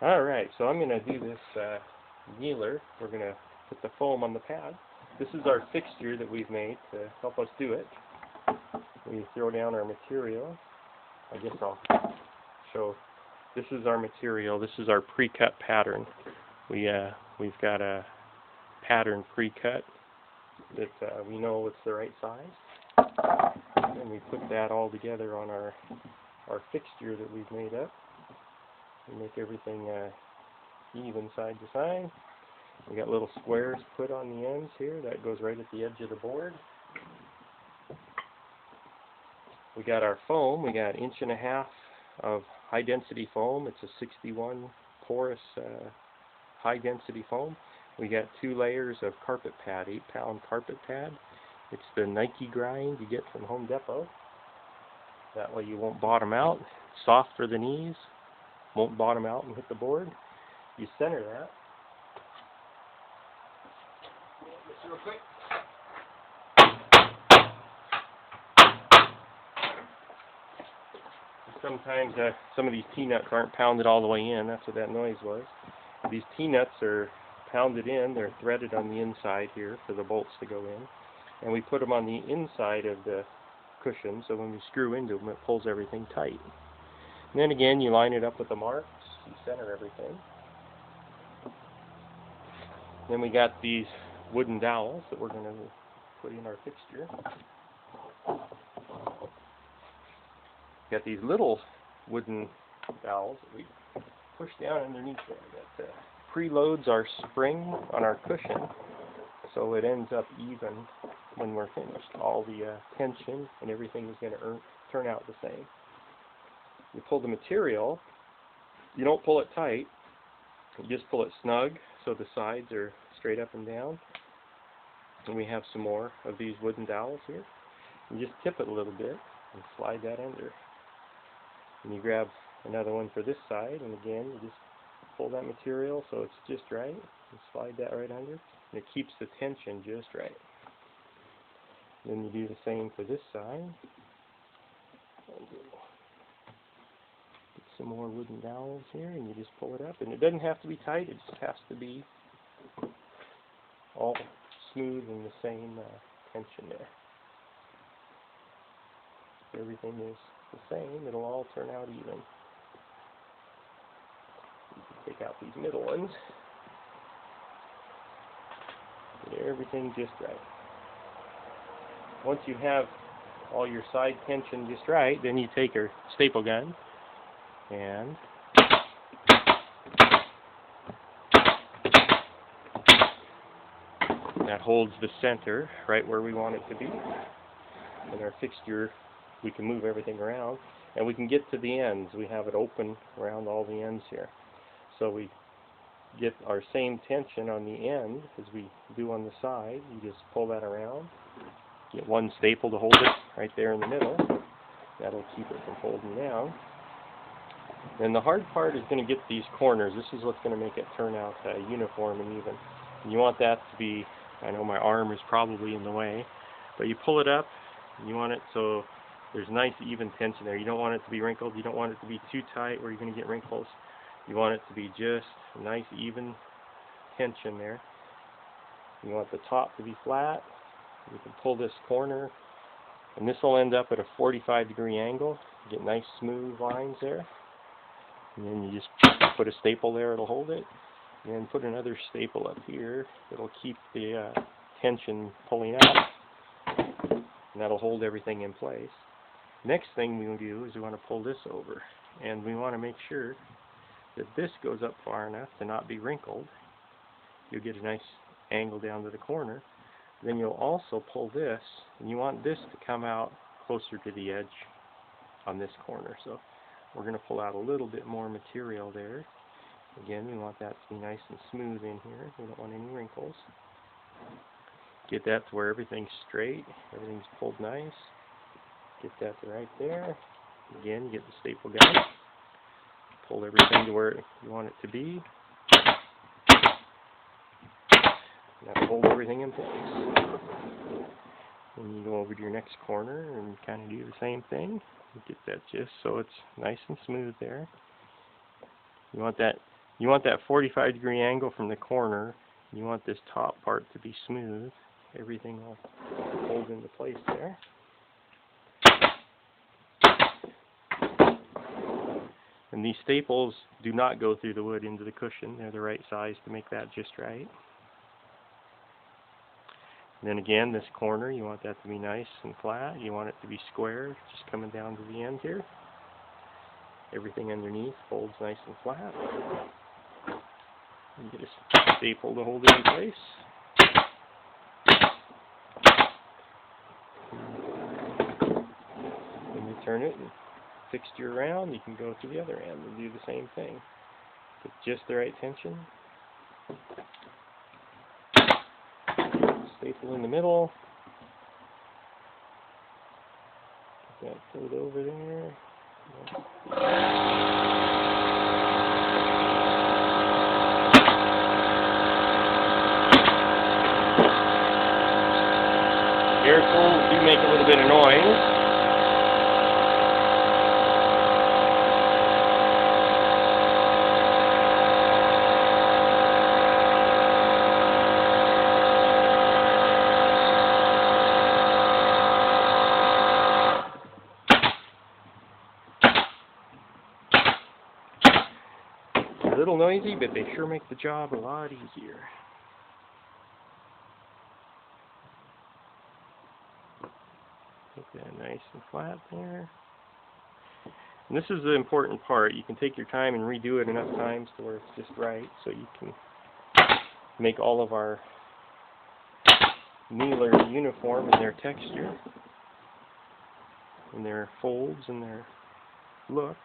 Alright, so I'm going to do this kneeler. We're going to put the foam on the pad. This is our fixture that we've made to help us do it. We throw down our material. I guess I'll show. This is our material. This is our pre-cut pattern. We've got a pattern pre-cut that we know it's the right size. And we put that all together on our fixture that we've made up. We make everything even side to side. We got little squares put on the ends here. That goes right at the edge of the board. We got our foam. We got 1.5 inches of high density foam. It's a 61 porous high density foam. We got 2 layers of carpet pad, 8-pound carpet pad. It's the Nike grind you get from Home Depot. That way you won't bottom out. It's soft for the knees. Won't bottom out and hit the board. You center that. Just real quick. Sometimes some of these T-nuts aren't pounded all the way in. That's what that noise was. These T-nuts are pounded in. They're threaded on the inside here for the bolts to go in. And we put them on the inside of the cushion, so when we screw into them, it pulls everything tight. And then again, you line it up with the marks. You center everything. Then we got these wooden dowels that we're going to put in our fixture. Got these little wooden dowels that we push down underneath there. That preloads our spring on our cushion, so it ends up even when we're finished. All the tension and everything is going to turn out the same. You pull the material. You don't pull it tight. You just pull it snug so the sides are straight up and down. And we have some more of these wooden dowels here. You just tip it a little bit and slide that under. And you grab another one for this side, and again, you just pull that material so it's just right, and slide that right under, and it keeps the tension just right. Then you do the same for this side. Get some more wooden dowels here, and you just pull it up, and it doesn't have to be tight, it just has to be all smooth and the same tension there. If everything is the same, it'll all turn out even. You can take out these middle ones. Get everything just right. Once you have all your side tension just right, then you take your staple gun and that holds the center right where we want it to be. And our fixture, we can move everything around, and we can get to the ends. We have it open around all the ends here. So we get our same tension on the end as we do on the side. You just pull that around. Get one staple to hold it right there in the middle. That'll keep it from folding down. Then the hard part is going to get these corners. This is what's going to make it turn out uniform and even. And you want that to be, I know my arm is probably in the way, but you pull it up, and you want it so there's nice even tension there. You don't want it to be wrinkled. You don't want it to be too tight where you're going to get wrinkles. You want it to be just a nice even tension there. You want the top to be flat. You can pull this corner, and this will end up at a 45-degree angle. You get nice smooth lines there. And then you just put a staple there, it'll hold it. And then put another staple up here. It'll keep the tension pulling out. And that'll hold everything in place. Next thing we do is we want to pull this over. And we want to make sure that this goes up far enough to not be wrinkled. You'll get a nice angle down to the corner. Then you'll also pull this, and you want this to come out closer to the edge on this corner. So we're going to pull out a little bit more material there. Again, we want that to be nice and smooth in here. We don't want any wrinkles. Get that to where everything's straight, everything's pulled nice. Get that to right there. Again, get the staple gun. Pull everything to where you want it to be. That'll hold everything in place. Then you go over to your next corner and kind of do the same thing. Get that just so it's nice and smooth there. You want that You want that 45-degree angle from the corner. You want this top part to be smooth. Everything will hold into place there. And these staples do not go through the wood into the cushion. They're the right size to make that just right. And then again, this corner, you want that to be nice and flat. You want it to be square, just coming down to the end here. Everything underneath folds nice and flat. And get a staple to hold it in place. When you turn it and fixture around, you can go to the other end and do the same thing. With just the right tension. Staple in the middle. Get that fold over there. Air tools do make a little bit of noise. A little noisy, but they sure make the job a lot easier. Make that nice and flat there. And this is the important part. You can take your time and redo it enough times to where it's just right, so you can make all of our kneeler uniform in their texture, in their folds, and their look.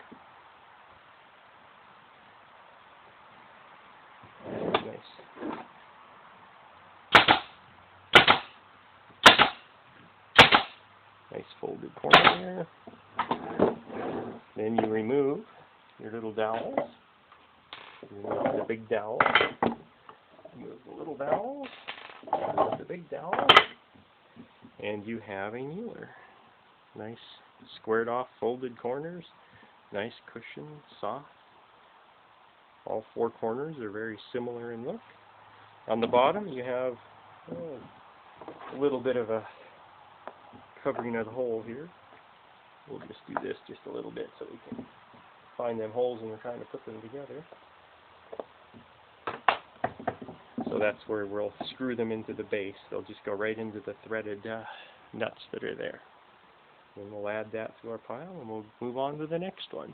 Nice. Nice folded corner there. Then you remove your little dowels. Remove the big dowel. Remove the little dowels. Remove the big dowel. And you have a kneeler. Nice squared off folded corners. Nice cushion, soft. All four corners are very similar in look. On the bottom you have a little bit of a covering of the hole here. We'll just do this just a little bit so we can find them holes when we're trying to put them together. So that's where we'll screw them into the base. They'll just go right into the threaded nuts that are there. And we'll add that to our pile and we'll move on to the next one.